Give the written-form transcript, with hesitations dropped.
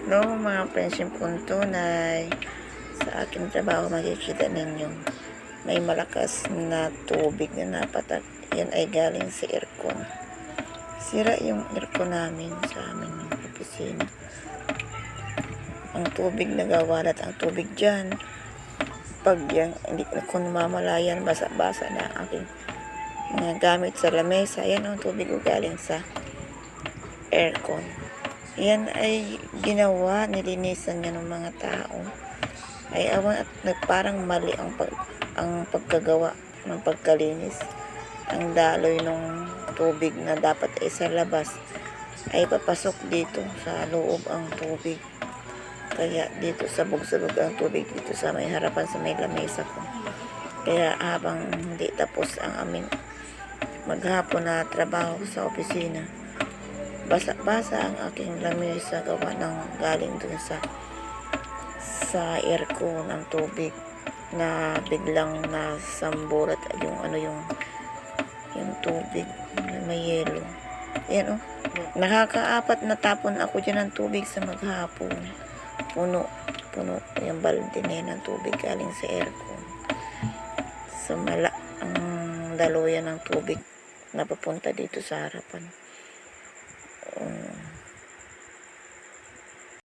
No, mga friendship kong tunay, sa aking trabaho makikita ninyo, may malakas na tubig na napatak. Yan ay galing sa aircon. Sira yung aircon namin sa aming opisina. Ang tubig nagawalat ang tubig dyan. Pag yan, hindi kung mamalayan, basa-basa na aking mga gamit sa lamesa. Yan ang tubig ko galing sa aircon. Yan ay ginawa, nilinisan niya ng mga tao. Ay awan at parang mali ang pagkagawa ng pagkalinis. Ang daloy ng tubig na dapat ay sa labas ay papasok dito sa loob ang tubig. Kaya dito sabog-sabog ang tubig dito sa may harapan sa may lamesa ko. Kaya habang hindi tapos ang aming maghapon na trabaho sa opisina, basa-basa ang aking lamesa gawa ng galing dun sa aircon ng tubig na biglang nasamburat yung tubig na may yelo. Ayan nakakaapat na tapon ako dyan ng tubig sa maghapon. Puno yung balde na yan ng tubig galing sa aircon. Ang daluyan ng tubig na papunta dito sa harapan.